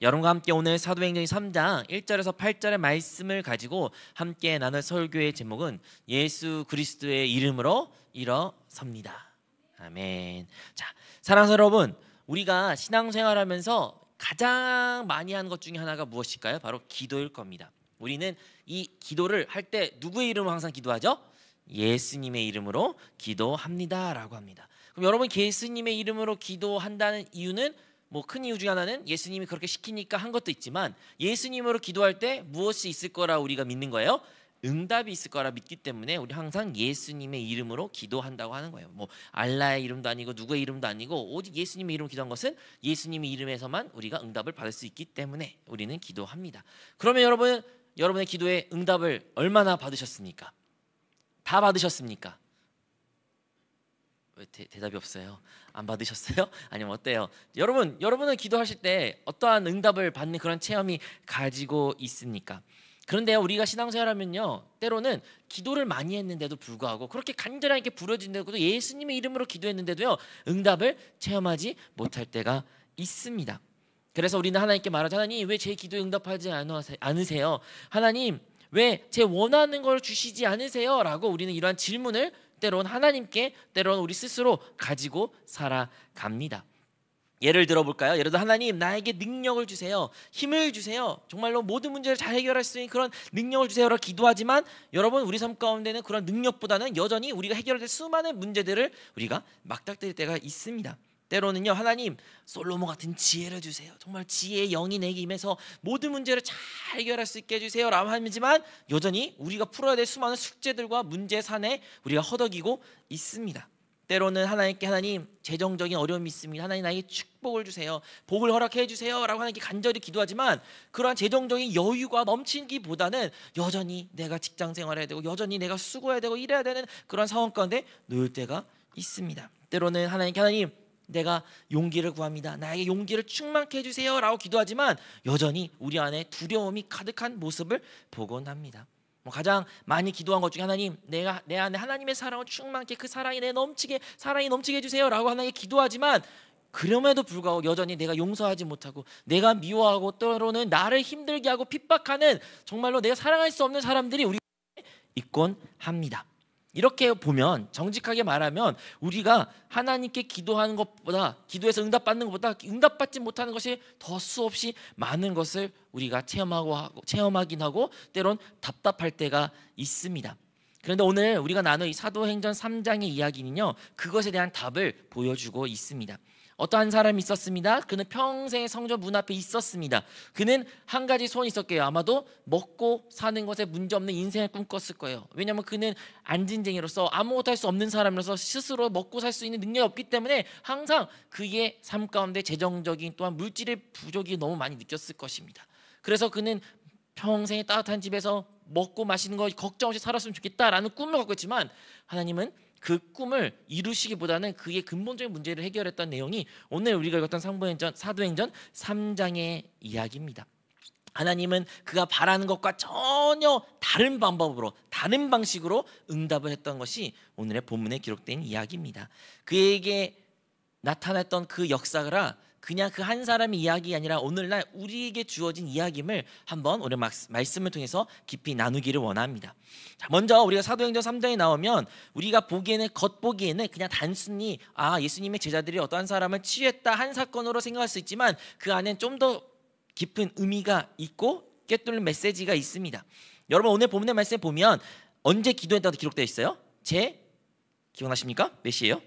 여러분과 함께 오늘 사도행전 3장 1절에서 8절의 말씀을 가지고 함께 나눌 설교의 제목은 예수 그리스도의 이름으로 일어섭니다. 아멘. 자, 사랑하는 여러분, 우리가 신앙생활하면서 가장 많이 하는 것 중에 하나가 무엇일까요? 바로 기도일 겁니다. 우리는 이 기도를 할 때 누구의 이름으로 항상 기도하죠? 예수님의 이름으로 기도합니다라고 합니다. 그럼 여러분, 예수님의 이름으로 기도한다는 이유는 큰 이유 중에 하나는 예수님이 그렇게 시키니까 한 것도 있지만, 예수님으로 기도할 때 무엇이 있을 거라 우리가 믿는 거예요? 응답이 있을 거라 믿기 때문에 우리 항상 예수님의 이름으로 기도한다고 하는 거예요. 알라의 이름도 아니고 누구의 이름도 아니고 오직 예수님의 이름으로 기도한 것은 예수님의 이름에서만 우리가 응답을 받을 수 있기 때문에 우리는 기도합니다. 그러면 여러분의 기도에 응답을 얼마나 받으셨습니까? 다 받으셨습니까? 왜 대답이 없어요? 안 받으셨어요? 아니면 어때요? 여러분은 기도하실 때 어떠한 응답을 받는 그런 체험이 가지고 있습니까? 그런데 우리가 신앙생활하면요, 때로는 기도를 많이 했는데도 불구하고, 그렇게 간절하게 부르짖는데도 예수님의 이름으로 기도했는데도요, 응답을 체험하지 못할 때가 있습니다. 그래서 우리는 하나님께 말하죠. 하나님, 왜 제 기도에 응답하지 않으세요? 하나님, 왜 제 원하는 걸 주시지 않으세요? 라고 우리는 이러한 질문을 때론 하나님께, 때론 우리 스스로 가지고 살아갑니다. 예를 들어볼까요? 예를 들어, 하나님, 나에게 능력을 주세요, 힘을 주세요, 정말로 모든 문제를 잘 해결할 수 있는 그런 능력을 주세요라고 기도하지만, 여러분, 우리 삶 가운데는 그런 능력보다는 여전히 우리가 해결해야 될 수많은 문제들을 우리가 맞닥뜨릴 때가 있습니다. 때로는요, 하나님, 솔로몬 같은 지혜를 주세요, 정말 지혜의 영이 내게 임해서 모든 문제를 잘 해결할 수 있게 해주세요 라고 하지만, 여전히 우리가 풀어야 될 수많은 숙제들과 문제 산에 우리가 허덕이고 있습니다. 때로는 하나님께, 하나님, 재정적인 어려움이 있습니다, 하나님 나에게 축복을 주세요, 복을 허락해 주세요 라고 하나님께 간절히 기도하지만, 그러한 재정적인 여유가 넘치기보다는 여전히 내가 직장 생활해야 되고 여전히 내가 수고해야 되고 일해야 되는 그런 상황 가운데 놓일 때가 있습니다. 때로는 하나님께, 하나님, 내가 용기를 구합니다, 나에게 용기를 충만케 해주세요 라고 기도하지만, 여전히 우리 안에 두려움이 가득한 모습을 보곤 합니다. 가장 많이 기도한 것 중에, 하나님, 내 안에 하나님의 사랑을 충만케, 그 사랑이 사랑이 넘치게 해주세요 라고 하나님께 기도하지만, 그럼에도 불구하고 여전히 내가 용서하지 못하고 내가 미워하고 때로는 나를 힘들게 하고 핍박하는, 정말로 내가 사랑할 수 없는 사람들이 우리 있곤 합니다. 이렇게 보면, 정직하게 말하면, 우리가 하나님께 기도하는 것보다, 기도해서 응답받는 것보다 응답받지 못하는 것이 더 수없이 많은 것을 우리가 체험하긴 하고 때론 답답할 때가 있습니다. 그런데 오늘 우리가 나눌 이 사도행전 3장의 이야기는요, 그것에 대한 답을 보여주고 있습니다. 어떠한 사람이 있었습니다. 그는 평생 성전 문 앞에 있었습니다. 그는 한 가지 소원이 있었게요. 아마도 먹고 사는 것에 문제없는 인생을 꿈꿨을 거예요. 왜냐하면 그는 안진쟁이로서 아무것도 할 수 없는 사람이라서 스스로 먹고 살 수 있는 능력이 없기 때문에 항상 그의 삶 가운데 재정적인, 또한 물질의 부족이 너무 많이 느꼈을 것입니다. 그래서 그는 평생에 따뜻한 집에서 먹고 마시는 거 걱정 없이 살았으면 좋겠다라는 꿈을 갖고 있지만, 하나님은 그 꿈을 이루시기보다는 그의 근본적인 문제를 해결했던 내용이 오늘 우리가 읽었던 사도행전 3장의 이야기입니다. 하나님은 그가 바라는 것과 전혀 다른 방법으로, 다른 방식으로 응답을 했던 것이 오늘의 본문에 기록된 이야기입니다. 그에게 나타났던 그 역사가 그냥 그 한 사람의 이야기가 아니라 오늘날 우리에게 주어진 이야기임을 한번 오늘 말씀을 통해서 깊이 나누기를 원합니다. 자, 먼저 우리가 사도행전 3장에 나오면 우리가 겉보기에는 그냥 단순히 예수님의 제자들이 어떠한 사람을 치유했다 한 사건으로 생각할 수 있지만, 그 안엔 좀 더 깊은 의미가 있고 꿰뚫는 메시지가 있습니다. 여러분, 오늘 본문의 말씀에 보면 언제 기도했다고 기록되어 있어요? 기억나십니까? 몇 시예요?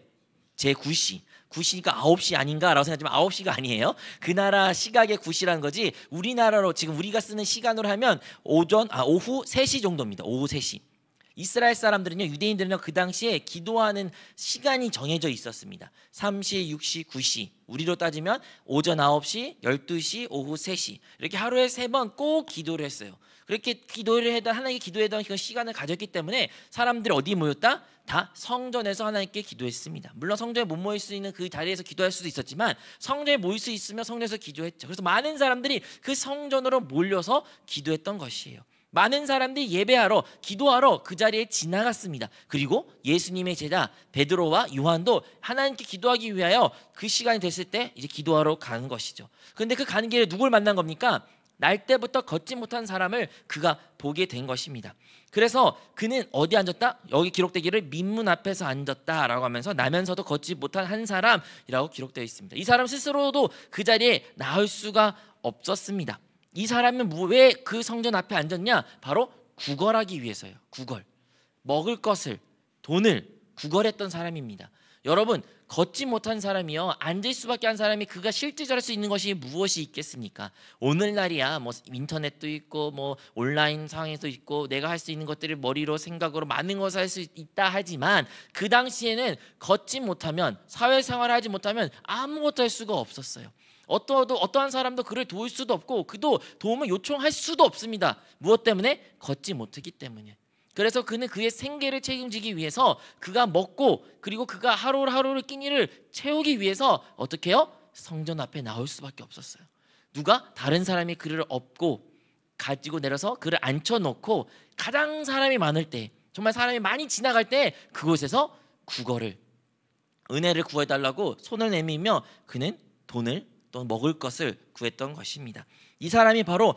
제9시. 9시니까 9시 아닌가라고 생각하지만 9시가 아니에요. 그 나라 시각의 9시라는 거지, 우리나라로 지금 우리가 쓰는 시간으로 하면 오후 3시 정도입니다. 오후 3시. 이스라엘 사람들은요, 유대인들은요, 그 당시에 기도하는 시간이 정해져 있었습니다. 3시, 6시, 9시. 우리로 따지면 오전 9시, 12시, 오후 3시. 이렇게 하루에 3번 꼭 기도를 했어요. 그렇게 하나님께 기도했던 그 시간을 가졌기 때문에 사람들이 어디 모였다? 다 성전에서 하나님께 기도했습니다. 물론 성전에 못 모일 수 있는 그 자리에서 기도할 수도 있었지만, 성전에 모일 수 있으면 성전에서 기도했죠. 그래서 많은 사람들이 그 성전으로 몰려서 기도했던 것이에요. 많은 사람들이 예배하러 기도하러 그 자리에 지나갔습니다. 그리고 예수님의 제자 베드로와 요한도 하나님께 기도하기 위하여 그 시간이 됐을 때 이제 기도하러 가는 것이죠. 그런데 그 가는 길에 누굴 만난 겁니까? 날 때부터 걷지 못한 사람을 그가 보게 된 것입니다. 그래서 그는 어디 앉았다? 여기 기록되기를 민문 앞에서 앉았다라고 하면서 나면서도 걷지 못한 한 사람이라고 기록되어 있습니다. 이 사람 스스로도 그 자리에 나올 수가 없었습니다. 이 사람은 왜 그 성전 앞에 앉았냐? 바로 구걸하기 위해서요. 구걸. 먹을 것을, 돈을 구걸했던 사람입니다. 여러분, 걷지 못한 사람이요, 앉을 수밖에 한 사람이 그가 실제 잘할 수 있는 것이 무엇이 있겠습니까? 오늘날이야 뭐 인터넷도 있고 뭐 온라인 상에도 있고 내가 할 수 있는 것들을 머리로 생각으로 많은 것을 할 수 있다 하지만 그 당시에는 걷지 못하면, 사회생활을 하지 못하면 아무것도 할 수가 없었어요. 어떠한 사람도 그를 도울 수도 없고 그도 도움을 요청할 수도 없습니다. 무엇 때문에? 걷지 못하기 때문에. 그래서 그는 그의 생계를 책임지기 위해서 그가 먹고 그리고 그가 하루하루를 끼니를 채우기 위해서 어떻게 해요? 성전 앞에 나올 수밖에 없었어요. 누가? 다른 사람이 그를 업고 가지고 내려서 그를 앉혀놓고 가장 사람이 많을 때, 정말 사람이 많이 지나갈 때 그곳에서 구걸을, 은혜를 구해달라고 손을 내밀며 그는 돈을 또 먹을 것을 구했던 것입니다. 이 사람이 바로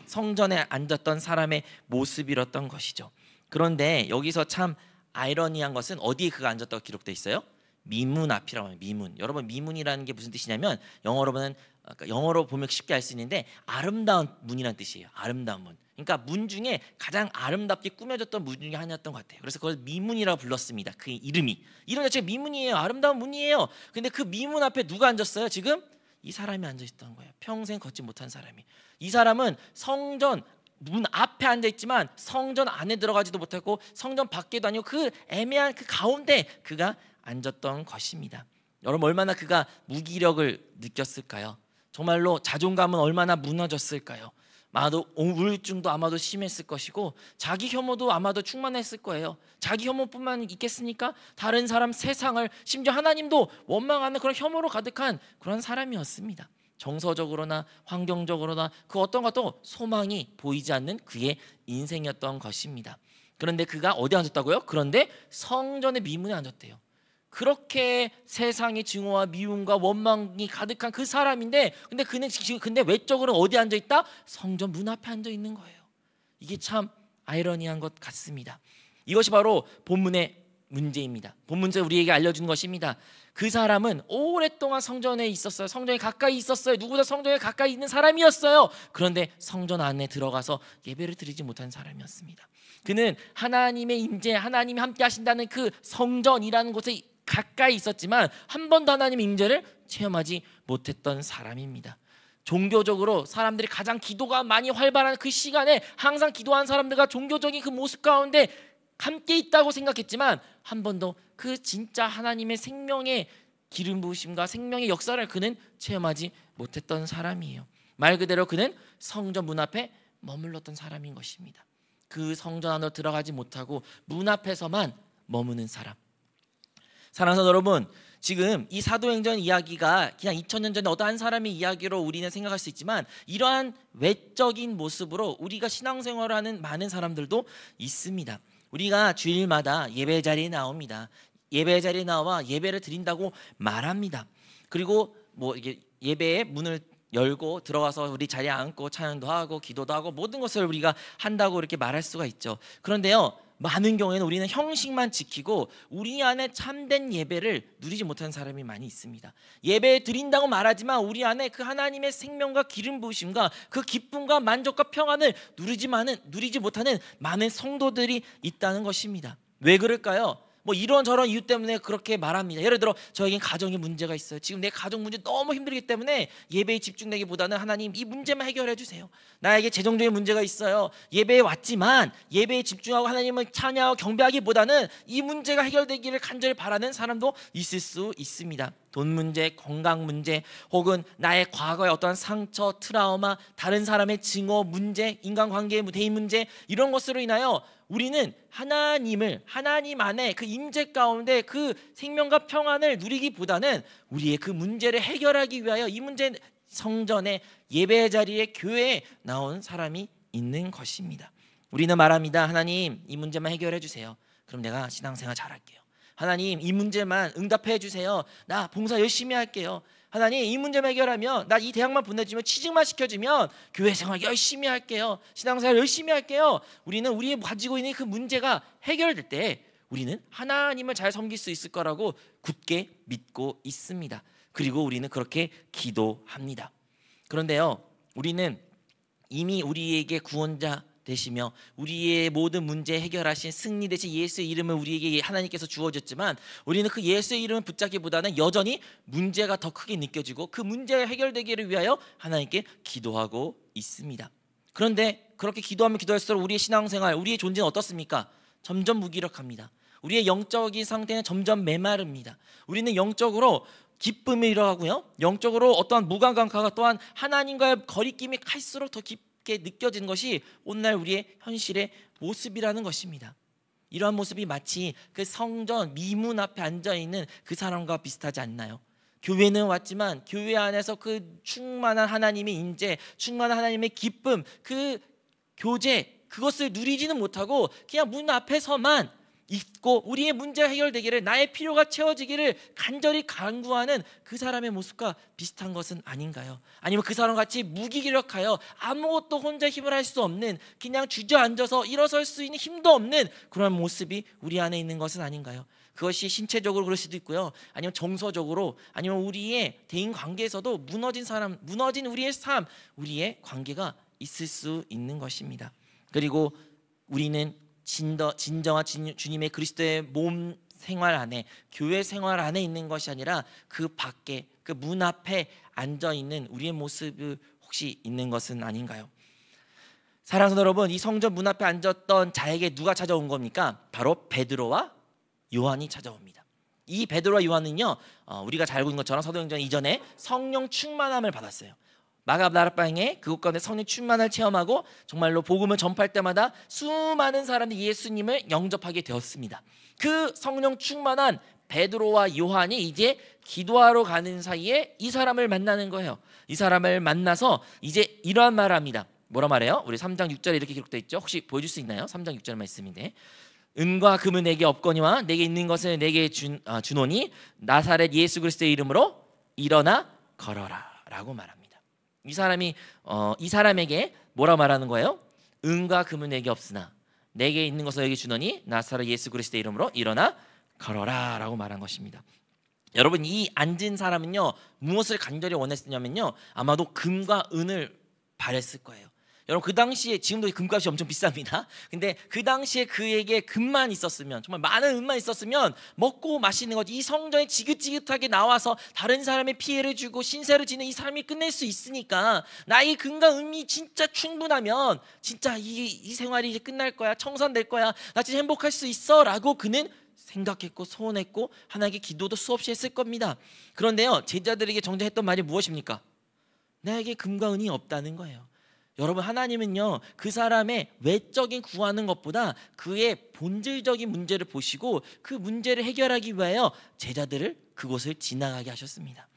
성전에 앉았던 사람의 모습이었던 것이죠. 그런데 여기서 참 아이러니한 것은 어디에 그가 앉았다고 기록되어 있어요? 미문 앞이라고 해요. 미문. 여러분, 미문이라는 게 무슨 뜻이냐면 영어로 보면 쉽게 알 수 있는데 아름다운 문이라는 뜻이에요. 아름다운 문. 그러니까 문 중에 가장 아름답게 꾸며졌던 문 중에 하나였던 것 같아요. 그래서 그걸 미문이라고 불렀습니다. 그 이름 자체가 미문이에요. 아름다운 문이에요. 근데 그 미문 앞에 누가 앉았어요? 지금 이 사람이 앉아 있던 거예요. 평생 걷지 못한 사람이. 이 사람은 성전 문 앞에 앉아 있지만 성전 안에 들어가지도 못하고 성전 밖에도 아니고 그 애매한 그 가운데 그가 앉았던 것입니다. 여러분, 얼마나 그가 무기력을 느꼈을까요? 정말로 자존감은 얼마나 무너졌을까요? 아마도 우울증도 아마도 심했을 것이고 자기 혐오도 아마도 충만했을 거예요. 자기 혐오뿐만 있겠습니까? 다른 사람, 세상을, 심지어 하나님도 원망하는 그런 혐오로 가득한 그런 사람이었습니다. 정서적으로나 환경적으로나 그 어떤 것도 소망이 보이지 않는 그의 인생이었던 것입니다. 그런데 그가 어디 앉았다고요? 그런데 성전의 미문에 앉았대요. 그렇게 세상의 증오와 미움과 원망이 가득한 그 사람인데 그는 지금 외적으로는 어디 앉아 있다? 성전 문 앞에 앉아 있는 거예요. 이게 참 아이러니한 것 같습니다. 이것이 바로 본문의 문제입니다. 본문에서 우리에게 알려준 것입니다. 그 사람은 오랫동안 성전에 있었어요. 성전에 가까이 있었어요. 누구보다 성전에 가까이 있는 사람이었어요. 그런데 성전 안에 들어가서 예배를 드리지 못한 사람이었습니다. 그는 하나님의 임재, 하나님이 함께 하신다는 그 성전이라는 곳에 가까이 있었지만 한 번도 하나님의 임재를 체험하지 못했던 사람입니다. 종교적으로 사람들이 가장 기도가 많이 활발한 그 시간에 항상 기도하는 사람들과 종교적인 그 모습 가운데 함께 있다고 생각했지만 한 번도 그 진짜 하나님의 생명의 기름 부으심과 생명의 역사를 그는 체험하지 못했던 사람이에요. 말 그대로 그는 성전 문 앞에 머물렀던 사람인 것입니다. 그 성전 안으로 들어가지 못하고 문 앞에서만 머무는 사람. 사랑하는 여러분, 지금 이 사도행전 이야기가 그냥 2000년 전에 어떤 한 사람의 이야기로 우리는 생각할 수 있지만 이러한 외적인 모습으로 우리가 신앙생활을 하는 많은 사람들도 있습니다. 우리가 주일마다 예배 자리에 나옵니다. 예배 자리에 나와 예배를 드린다고 말합니다. 그리고 뭐 이게 예배의 문을 열고 들어가서 우리 자리에 앉고 찬양도 하고 기도도 하고 모든 것을 우리가 한다고 이렇게 말할 수가 있죠. 그런데요, 많은 경우에는 우리는 형식만 지키고 우리 안에 참된 예배를 누리지 못하는 사람이 많이 있습니다. 예배 드린다고 말하지만 우리 안에 그 하나님의 생명과 기름 부으심과 그 기쁨과 만족과 평안을 누리지 못하는 많은 성도들이 있다는 것입니다. 왜 그럴까요? 뭐 이런저런 이유 때문에 그렇게 말합니다. 예를 들어 저에겐 가정에 문제가 있어요. 지금 내 가정 문제 너무 힘들기 때문에 예배에 집중되기보다는 하나님 이 문제만 해결해 주세요. 나에게 재정적인 문제가 있어요. 예배에 왔지만 예배에 집중하고 하나님을 찬양하고 경배하기보다는 이 문제가 해결되기를 간절히 바라는 사람도 있을 수 있습니다. 돈 문제, 건강 문제, 혹은 나의 과거의 어떠한 상처, 트라우마, 다른 사람의 증오 문제, 인간관계의 대인 문제, 이런 것으로 인하여 우리는 하나님 안에 그 임재 가운데 그 생명과 평안을 누리기보다는 우리의 그 문제를 해결하기 위하여 이 문제 성전에 예배 자리에 교회에 나온 사람이 있는 것입니다. 우리는 말합니다. 하나님, 이 문제만 해결해 주세요. 그럼 내가 신앙생활 잘할게요. 하나님, 이 문제만 응답해 주세요. 나 봉사 열심히 할게요. 하나님, 이 문제만 해결하면, 나 이 대학만 보내주면, 취직만 시켜주면 교회 생활 열심히 할게요. 신앙생활 열심히 할게요. 우리는 우리 가지고 있는 그 문제가 해결될 때 우리는 하나님을 잘 섬길 수 있을 거라고 굳게 믿고 있습니다. 그리고 우리는 그렇게 기도합니다. 그런데요, 우리는 이미 우리에게 구원자 되시며 우리의 모든 문제 해결하신 승리 되신 예수의 이름을 우리에게 하나님께서 주어졌지만, 우리는 그 예수의 이름을 붙잡기보다는 여전히 문제가 더 크게 느껴지고 그 문제가 해결되기를 위하여 하나님께 기도하고 있습니다. 그런데 그렇게 기도하면 기도할수록 우리의 신앙생활, 우리의 존재는 어떻습니까? 점점 무기력합니다. 우리의 영적인 상태는 점점 메마릅니다. 우리는 영적으로 기쁨을 잃어가고요, 영적으로 어떠한 무감각함과 또한 하나님과의 거리낌이 갈수록 더 깊게 느껴지는 것이 오늘날 우리의 현실의 모습이라는 것입니다. 이러한 모습이 마치 그 성전 미문 앞에 앉아있는 그 사람과 비슷하지 않나요? 교회는 왔지만 교회 안에서 그 충만한 하나님의 임재, 충만한 하나님의 기쁨, 그 교제, 그것을 누리지는 못하고 그냥 문 앞에서만 있고 우리의 문제가 해결되기를, 나의 필요가 채워지기를 간절히 간구하는 그 사람의 모습과 비슷한 것은 아닌가요? 아니면 그 사람같이 무기력하여 아무것도 혼자 힘을 할 수 없는, 그냥 주저앉아서 일어설 수 있는 힘도 없는 그런 모습이 우리 안에 있는 것은 아닌가요? 그것이 신체적으로 그럴 수도 있고요, 아니면 정서적으로, 아니면 우리의 대인 관계에서도 무너진 우리의 삶, 우리의 관계가 있을 수 있는 것입니다. 그리고 우리는 진정한 주님의 그리스도의 몸 생활 안에, 교회 생활 안에 있는 것이 아니라 그 밖에, 그 문 앞에 앉아 있는 우리의 모습이 혹시 있는 것은 아닌가요? 사랑하는 여러분, 이 성전 문 앞에 앉았던 자에게 누가 찾아온 겁니까? 바로 베드로와 요한이 찾아옵니다. 이 베드로와 요한은요, 우리가 잘 알고 있는 것처럼 사도행전 이전에 성령 충만함을 받았어요. 마가다락방에 그곳 가운데 성령 충만을 체험하고 정말로 복음을 전파할 때마다 수많은 사람들이 예수님을 영접하게 되었습니다. 그 성령 충만한 베드로와 요한이 이제 기도하러 가는 사이에 이 사람을 만나는 거예요. 이 사람을 만나서 이제 이러한 말을 합니다. 뭐라 말해요? 우리 3장 6절에 이렇게 기록되어 있죠. 혹시 보여줄 수 있나요? 3장 6절 말씀인데, 은과 금은 내게 없거니와 내게 있는 것을 내게 주노니 나사렛 예수 그리스도의 이름으로 일어나 걸어라 라고 말합니다. 이 사람에게 뭐라 말하는 거예요? 은과 금은 내게 없으나 내게 있는 것을 내게 주노니 나사렛 예수 그리스도의 이름으로 일어나 걸어라 라고 말한 것입니다. 여러분, 이 앉은 사람은요, 무엇을 간절히 원했냐면요, 아마도 금과 은을 바랬을 거예요. 여러분, 그 당시에, 지금도 금값이 엄청 비쌉니다. 근데 그 당시에 그에게 금만 있었으면, 정말 많은 은만 있었으면 먹고 마시는 거지, 이 성전에 지긋지긋하게 나와서 다른 사람의 피해를 주고 신세를 지는 이 삶이 끝낼 수 있으니까, 나의 금과 은이 진짜 충분하면 진짜 이 생활이 이제 끝날 거야, 청산될 거야, 나 진짜 행복할 수 있어 라고 그는 생각했고 소원했고 하나님께 기도도 수없이 했을 겁니다. 그런데요, 제자들에게 정작 말이 무엇입니까? 나에게 금과 은이 없다는 거예요. 여러분, 하나님은요, 그 사람의 외적인 구하는 것보다 그의 본질적인 문제를 보시고 그 문제를 해결하기 위하여 제자들을 그곳을 지나가게 하셨습니다.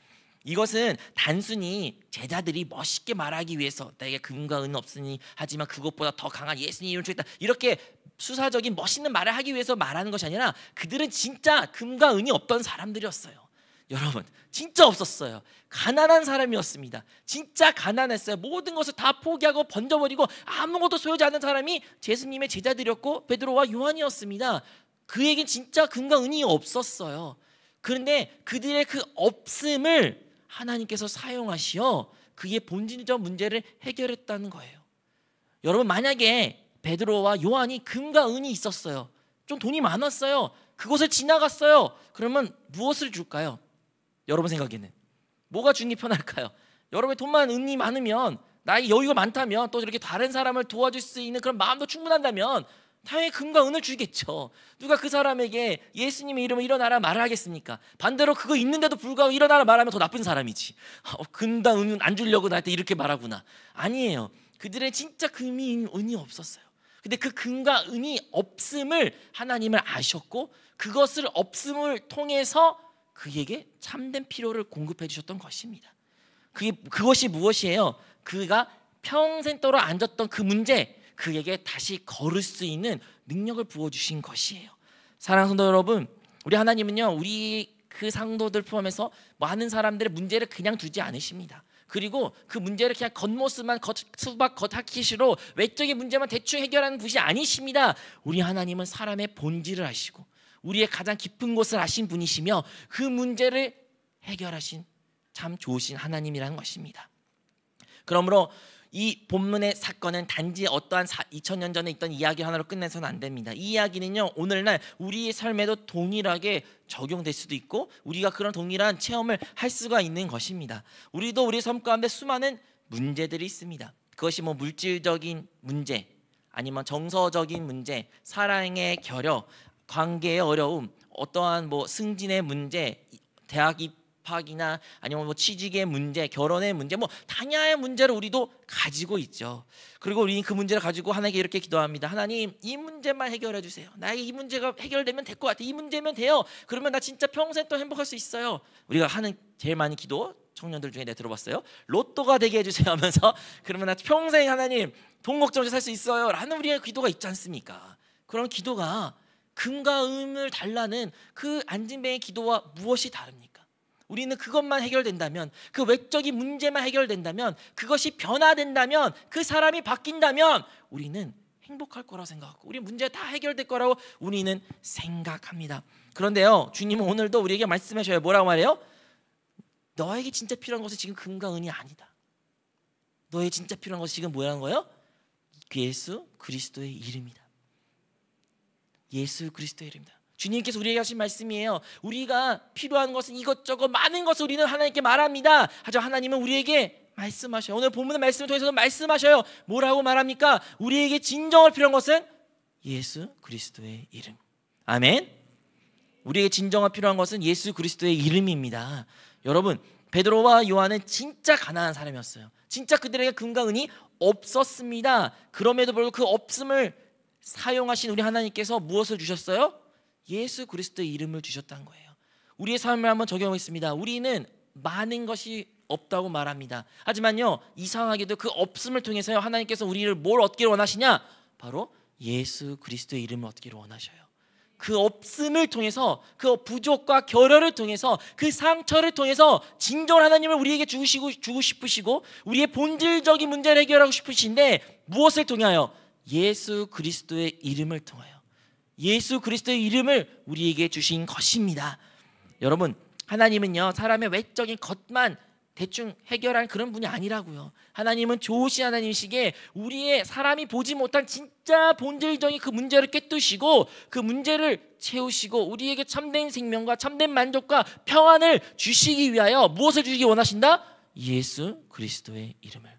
이것은 단순히 제자들이 멋있게 말하기 위해서 나에게 금과 은은 없으니 하지만 그것보다 더 강한 예수님 이름을 주겠다, 이렇게 수사적인 멋있는 말을 하기 위해서 말하는 것이 아니라 그들은 진짜 금과 은이 없던 사람들이었어요. 여러분, 진짜 없었어요. 가난한 사람이었습니다. 진짜 가난했어요. 모든 것을 다 포기하고 번져버리고 아무것도 소유하지 않는 사람이 예수님의 제자들이었고 베드로와 요한이었습니다. 그에겐 진짜 금과 은이 없었어요. 그런데 그들의 그 없음을 하나님께서 사용하시어 그의 본질적 문제를 해결했다는 거예요. 여러분, 만약에 베드로와 요한이 금과 은이 있었어요, 좀 돈이 많았어요, 그곳을 지나갔어요, 그러면 무엇을 줄까요? 여러분 생각에는 뭐가 주는 게 편할까요? 여러분의 돈만, 은이 많으면, 나의 여유가 많다면, 또 이렇게 다른 사람을 도와줄 수 있는 그런 마음도 충분한다면 당연히 금과 은을 주겠죠. 누가 그 사람에게 예수님의 이름으로 일어나라 말을 하겠습니까? 반대로 그거 있는데도 불구하고 일어나라 말하면 더 나쁜 사람이지. 금과 은은 안 주려고 나한테 이렇게 말하구나. 아니에요. 그들의 진짜 금이, 은이 없었어요. 근데 그 금과 은이 없음을 하나님을 아셨고 그것을 없음을 통해서 그에게 참된 필요를 공급해 주셨던 것입니다. 그것이 무엇이에요? 그가 평생 떨어 앉았던 그 문제, 그에게 다시 걸을 수 있는 능력을 부어주신 것이에요. 사랑하는 성도 여러분, 우리 하나님은요, 우리 그 상도들 포함해서 많은 사람들의 문제를 그냥 두지 않으십니다. 그리고 그 문제를 그냥 겉모습만 수박 겉핥기시로 외적인 문제만 대충 해결하는 분이 아니십니다. 우리 하나님은 사람의 본질을 아시고 우리의 가장 깊은 곳을 아신 분이시며 그 문제를 해결하신 참 좋으신 하나님이라는 것입니다. 그러므로 이 본문의 사건은 단지 어떠한 2000년 전에 있던 이야기 하나로 끝내서는 안 됩니다. 이 이야기는요, 오늘날 우리의 삶에도 동일하게 적용될 수도 있고 우리가 그런 동일한 체험을 할 수가 있는 것입니다. 우리도 우리 삶 가운데 수많은 문제들이 있습니다. 그것이 뭐 물질적인 문제, 아니면 정서적인 문제, 사랑의 결여, 관계의 어려움, 어떠한 뭐 승진의 문제, 대학 입학이나 아니면 뭐 취직의 문제, 결혼의 문제, 뭐 다양한 문제를 우리도 가지고 있죠. 그리고 우리는 그 문제를 가지고 하나님께 이렇게 기도합니다. 하나님, 이 문제만 해결해 주세요. 나의 이 문제가 해결되면 될 것 같아. 이 문제면 돼요. 그러면 나 진짜 평생 또 행복할 수 있어요. 우리가 하는 제일 많은 기도, 청년들 중에 내가 들어봤어요. 로또가 되게 해주세요 하면서 그러면 나 평생 하나님 돈 걱정 없이 살 수 있어요 라는 우리의 기도가 있지 않습니까? 그런 기도가 금과 은을 달라는 그 안진뱅의 기도와 무엇이 다릅니까? 우리는 그것만 해결된다면, 그 외적인 문제만 해결된다면, 그것이 변화된다면, 그 사람이 바뀐다면 우리는 행복할 거라고 생각하고 우리 문제 다 해결될 거라고 우리는 생각합니다. 그런데요, 주님은 오늘도 우리에게 말씀하셔요. 뭐라고 말해요? 너에게 진짜 필요한 것은 지금 금과 은이 아니다. 너에게 진짜 필요한 것은 지금 뭐라는 거예요? 예수 그리스도의 이름이다. 예수 그리스도의 이름이다. 주님께서 우리에게 하신 말씀이에요. 우리가 필요한 것은 이것저것 많은 것을 우리는 하나님께 말합니다. 하지만 하나님은 우리에게 말씀하셔요. 오늘 본문의 말씀을 통해서도 말씀하셔요. 뭐라고 말합니까? 우리에게 진정할 필요한 것은 예수 그리스도의 이름. 아멘. 우리에게 진정할 필요한 것은 예수 그리스도의 이름입니다. 여러분, 베드로와 요한은 진짜 가난한 사람이었어요. 진짜 그들에게 금과 은이 없었습니다. 그럼에도 불구하고 그 없음을 사용하신 우리 하나님께서 무엇을 주셨어요? 예수 그리스도의 이름을 주셨다는 거예요. 우리의 삶을 한번 적용하겠습니다. 우리는 많은 것이 없다고 말합니다. 하지만요, 이상하게도 그 없음을 통해서요, 하나님께서 우리를 뭘 얻기를 원하시냐? 바로 예수 그리스도의 이름을 얻기를 원하셔요. 그 없음을 통해서, 그 부족과 결여를 통해서, 그 상처를 통해서 진정한 하나님을 우리에게 주고 싶으시고 우리의 본질적인 문제를 해결하고 싶으신데 무엇을 통하여? 예수 그리스도의 이름을 통하여 예수 그리스도의 이름을 우리에게 주신 것입니다. 여러분, 하나님은요, 사람의 외적인 것만 대충 해결할 그런 분이 아니라고요. 하나님은 좋으신 하나님이시기에 우리의 사람이 보지 못한 진짜 본질적인 그 문제를 꿰뚫으시고 그 문제를 채우시고 우리에게 참된 생명과 참된 만족과 평안을 주시기 위하여 무엇을 주시기 원하신다? 예수 그리스도의 이름을.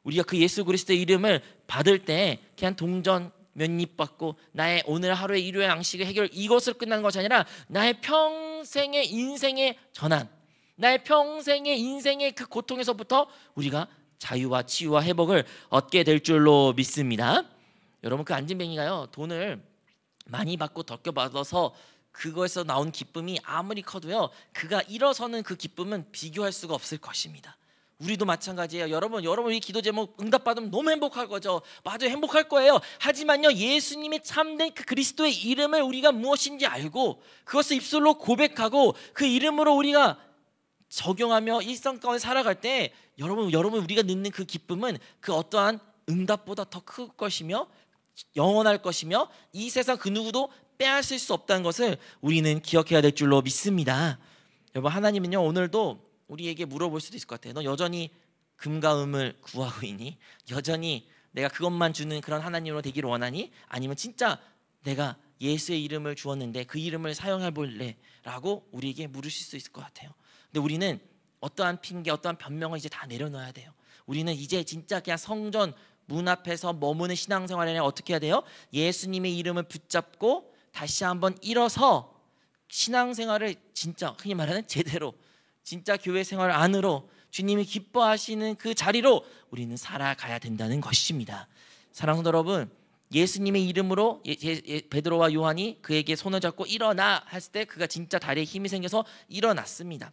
우리가 그 예수 그리스도의 이름을 받을 때 그냥 동전 몇 입 받고 나의 오늘 하루의 일요일 양식의 해결 이것으로 끝나는 것이 아니라 나의 평생의 인생의 전환, 나의 평생의 인생의 그 고통에서부터 우리가 자유와 치유와 회복을 얻게 될 줄로 믿습니다. 여러분, 그 안진뱅이가요, 돈을 많이 받고 덕겨 받아서 그거에서 나온 기쁨이 아무리 커도요, 그가 일어서는 그 기쁨은 비교할 수가 없을 것입니다. 우리도 마찬가지예요. 여러분 이 기도 제목 응답받으면 너무 행복할 거죠. 맞아요, 행복할 거예요. 하지만요, 예수님의 참된 그 그리스도의 이름을 우리가 무엇인지 알고 그것을 입술로 고백하고 그 이름으로 우리가 적용하며 일상 가운데 살아갈 때 여러분 우리가 느끼는 그 기쁨은 그 어떠한 응답보다 더 클 것이며 영원할 것이며 이 세상 그 누구도 빼앗을 수 없다는 것을 우리는 기억해야 될 줄로 믿습니다. 여러분, 하나님은요, 오늘도 우리에게 물어볼 수도 있을 것 같아요. 너 여전히 금과 은을 구하고 있니? 여전히 내가 그것만 주는 그런 하나님으로 되기를 원하니? 아니면 진짜 내가 예수의 이름을 주었는데 그 이름을 사용해 볼래? 라고 우리에게 물으실 수 있을 것 같아요. 근데 우리는 어떠한 핑계, 어떠한 변명을 이제 다 내려놔야 돼요. 우리는 이제 진짜 그냥 성전 문 앞에서 머무는 신앙생활에 어떻게 해야 돼요? 예수님의 이름을 붙잡고 다시 한번 일어서 신앙생활을 진짜 흔히 말하는 제대로 진짜 교회 생활 안으로 주님이 기뻐하시는 그 자리로 우리는 살아가야 된다는 것입니다. 사랑하는 성도 여러분, 예수님의 이름으로 베드로와 요한이 그에게 손을 잡고 일어나 했을 때 그가 진짜 다리에 힘이 생겨서 일어났습니다.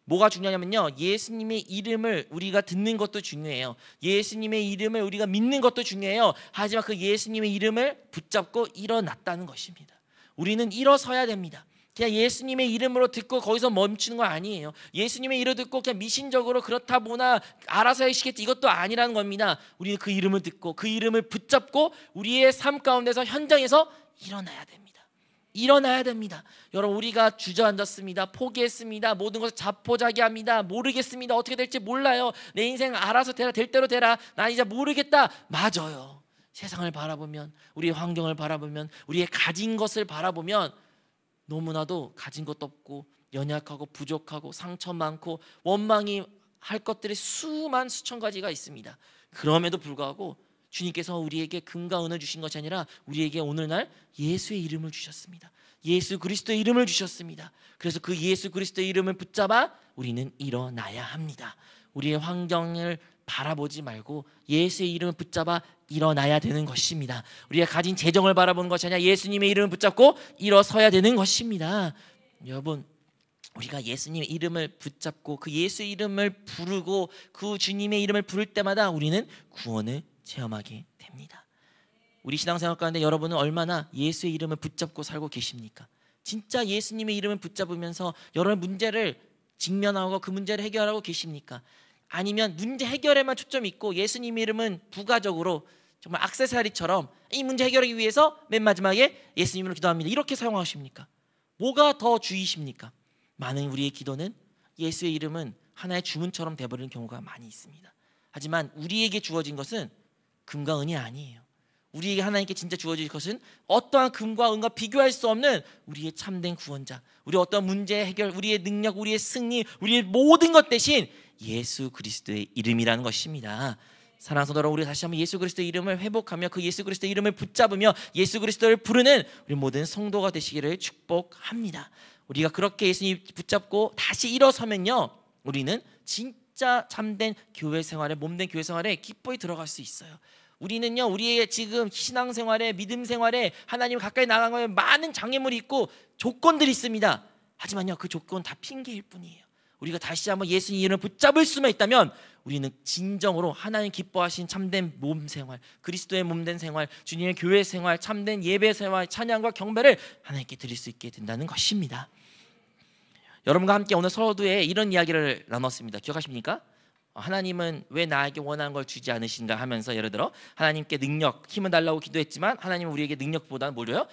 뭐가 중요하냐면요, 예수님의 이름을 우리가 듣는 것도 중요해요. 예수님의 이름을 우리가 믿는 것도 중요해요. 하지만 그 예수님의 이름을 붙잡고 일어났다는 것입니다. 우리는 일어서야 됩니다. 그냥 예수님의 이름으로 듣고 거기서 멈추는 거 아니에요. 예수님의 이름 듣고 그냥 미신적으로 그렇다 보나 알아서 하시겠지, 이것도 아니라는 겁니다. 우리는 그 이름을 듣고 그 이름을 붙잡고 우리의 삶 가운데서, 현장에서 일어나야 됩니다. 일어나야 됩니다. 여러분, 우리가 주저앉았습니다. 포기했습니다. 모든 것을 자포자기합니다. 모르겠습니다. 어떻게 될지 몰라요. 내 인생 알아서 되라, 될 대로 되라. 난 이제 모르겠다. 맞아요. 세상을 바라보면, 우리의 환경을 바라보면, 우리의 가진 것을 바라보면 너무나도 가진 것도 없고 연약하고 부족하고 상처 많고 원망이 할 것들이 수천 가지가 있습니다. 그럼에도 불구하고 주님께서 우리에게 금과 은을 주신 것이 아니라 우리에게 오늘날 예수의 이름을 주셨습니다. 예수 그리스도의 이름을 주셨습니다. 그래서 그 예수 그리스도의 이름을 붙잡아 우리는 일어나야 합니다. 우리의 환경을 바라보지 말고 예수의 이름을 붙잡아 일어나야 되는 것입니다. 우리가 가진 재정을 바라보는 것이 아니라 예수님의 이름을 붙잡고 일어서야 되는 것입니다. 여러분, 우리가 예수님의 이름을 붙잡고 그 예수의 이름을 부르고 그 주님의 이름을 부를 때마다 우리는 구원을 체험하게 됩니다. 우리 신앙생활 가운데 여러분은 얼마나 예수의 이름을 붙잡고 살고 계십니까? 진짜 예수님의 이름을 붙잡으면서 여러 문제를 직면하고 그 문제를 해결하고 계십니까? 아니면 문제 해결에만 초점이 있고 예수님의 이름은 부가적으로 정말 액세서리처럼 이 문제 해결하기 위해서 맨 마지막에 예수님으로 기도합니다, 이렇게 사용하십니까? 뭐가 더 주의십니까? 많은 우리의 기도는 예수의 이름은 하나의 주문처럼 돼버리는 경우가 많이 있습니다. 하지만 우리에게 주어진 것은 금과 은이 아니에요. 우리에게 하나님께 진짜 주어질 것은 어떠한 금과 은과 비교할 수 없는 우리의 참된 구원자, 우리의 어떤 문제 해결, 우리의 능력, 우리의 승리, 우리의 모든 것 대신 예수 그리스도의 이름이라는 것입니다. 사랑하는 성도 여러분, 우리 다시 한번 예수 그리스도의 이름을 회복하며 그 예수 그리스도의 이름을 붙잡으며 예수 그리스도를 부르는 우리 모든 성도가 되시기를 축복합니다. 우리가 그렇게 예수님 붙잡고 다시 일어서면요, 우리는 진짜 참된 교회 생활에, 몸된 교회 생활에 기꺼이 들어갈 수 있어요. 우리는요, 우리의 지금 신앙생활에, 믿음 생활에 하나님 가까이 나간 거에 많은 장애물이 있고 조건들이 있습니다. 하지만요, 그 조건 다 핑계일 뿐이에요. 우리가 다시 한번 예수님 이름을 붙잡을 수만 있다면 우리는 진정으로 하나님 기뻐하신 참된 몸 생활, 그리스도의 몸된 생활, 주님의 교회 생활, 참된 예배 생활, 찬양과 경배를 하나님께 드릴 수 있게 된다는 것입니다. 여러분과 함께 오늘 서두에 이런 이야기를 나눴습니다. 기억하십니까? 하나님은 왜 나에게 원하는 걸 주지 않으신가 하면서, 예를 들어 하나님께 능력, 힘을 달라고 기도했지만 하나님은 우리에게 능력보다는 뭘 줘요?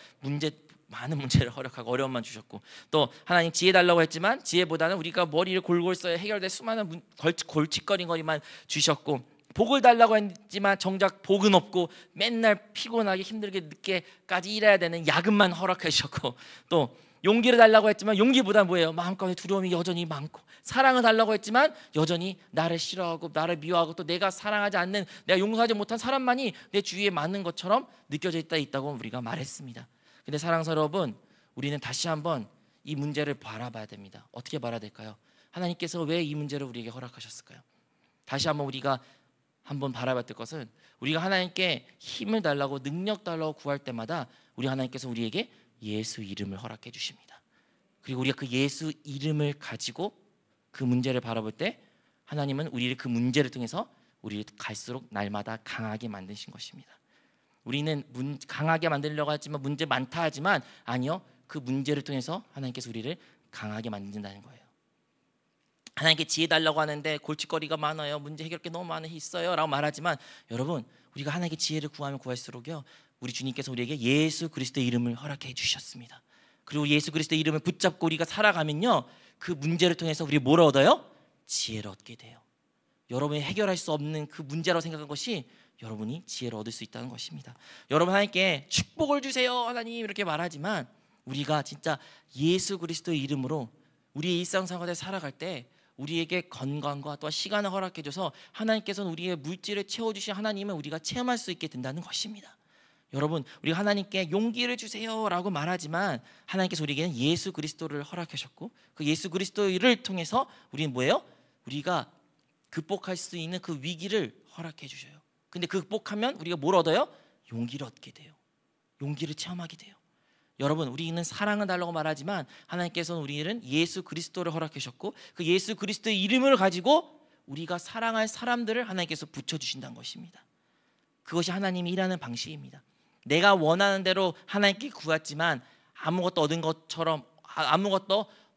많은 문제를 허락하고 어려움만 주셨고, 또 하나님 지혜 달라고 했지만 지혜보다는 우리가 머리를 골골 써야 해결될 수많은 골칫거리만 주셨고, 복을 달라고 했지만 정작 복은 없고 맨날 피곤하게 힘들게 늦게까지 일해야 되는 야근만 허락해 주셨고, 또 용기를 달라고 했지만 용기보다 뭐예요? 마음가운데 두려움이 여전히 많고, 사랑을 달라고 했지만 여전히 나를 싫어하고 나를 미워하고 또 내가 사랑하지 않는, 내가 용서하지 못한 사람만이 내 주위에 많은 것처럼 느껴져 있다고 우리가 말했습니다. 근데 사랑하는 여러분, 우리는 다시 한번 이 문제를 바라봐야 됩니다. 어떻게 바라야 될까요? 하나님께서 왜 이 문제를 우리에게 허락하셨을까요? 다시 한번 우리가 한번 바라봐야 될 것은, 우리가 하나님께 힘을 달라고 능력 달라고 구할 때마다 우리 하나님께서 우리에게 예수 이름을 허락해 주십니다. 그리고 우리가 그 예수 이름을 가지고 그 문제를 바라볼 때 하나님은 우리를 그 문제를 통해서 우리를 갈수록 날마다 강하게 만드신 것입니다. 우리는 강하게 만들려고 하지만 문제 많다 하지만 아니요, 그 문제를 통해서 하나님께서 우리를 강하게 만든다는 거예요. 하나님께 지혜 달라고 하는데 골칫거리가 많아요, 문제 해결할 게 너무 많이 있어요 라고 말하지만, 여러분, 우리가 하나님께 지혜를 구하면 구할수록요, 우리 주님께서 우리에게 예수 그리스도의 이름을 허락해 주셨습니다. 그리고 예수 그리스도의 이름을 붙잡고 우리가 살아가면요, 그 문제를 통해서 우리 뭘 얻어요? 지혜를 얻게 돼요. 여러분이 해결할 수 없는 그 문제라고 생각한 것이 여러분이 지혜를 얻을 수 있다는 것입니다. 여러분, 하나님께 축복을 주세요 하나님 이렇게 말하지만, 우리가 진짜 예수 그리스도의 이름으로 우리의 일상생활에 살아갈 때 우리에게 건강과 또 시간을 허락해 줘서 하나님께서는 우리의 물질을 채워주신 하나님을 우리가 체험할 수 있게 된다는 것입니다. 여러분, 우리가 하나님께 용기를 주세요 라고 말하지만 하나님께서 우리에게는 예수 그리스도를 허락하셨고, 그 예수 그리스도를 통해서 우리는 뭐예요? 우리가 극복할 수 있는 그 위기를 허락해 주셔요. 근데 극복하면 우리가 뭘 얻어요? 용기를 얻게 돼요. 용기를 체험하게 돼요. 여러분, 우리는 사랑은 달라고 말하지만 하나님께서는 우리는 예수 그리스도를 허락하셨고 그 예수 그리스도의 이름을 가지고 우리가 사랑할 사람들을 하나님께서 붙여주신다는 것입니다. 그것이 하나님이 일하는 방식입니다. 내가 원하는 대로 하나님께 구했지만 아무것도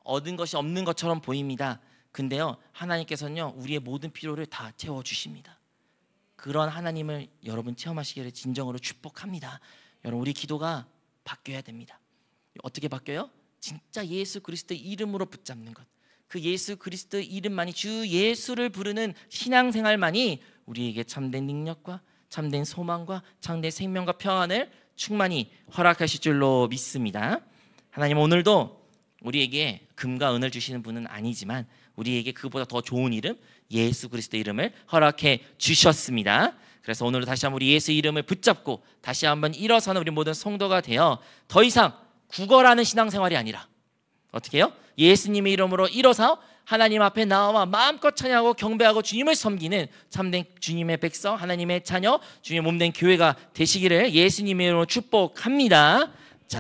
얻은 것이 없는 것처럼 보입니다. 근데요, 하나님께서는요 우리의 모든 필요를 다 채워주십니다. 그런 하나님을 여러분 체험하시기를 진정으로 축복합니다. 여러분, 우리 기도가 바뀌어야 됩니다. 어떻게 바뀌어요? 진짜 예수 그리스도의 이름으로 붙잡는 것. 그 예수 그리스도의 이름만이, 주 예수를 부르는 신앙생활만이 우리에게 참된 능력과 참된 소망과 참된 생명과 평안을 충만히 허락하실 줄로 믿습니다. 하나님, 오늘도 우리에게 금과 은을 주시는 분은 아니지만 우리에게 그보다 더 좋은 이름, 예수 그리스도의 이름을 허락해 주셨습니다. 그래서 오늘도 다시 한번 우리 예수 이름을 붙잡고 다시 한번 일어서는 우리 모든 성도가 되어 더 이상 구걸하는 신앙생활이 아니라 어떻게 해요? 예수님의 이름으로 일어서 하나님 앞에 나와 마음껏 찬양하고 경배하고 주님을 섬기는 참된 주님의 백성, 하나님의 자녀, 주님의 몸된 교회가 되시기를 예수님의 이름으로 축복합니다.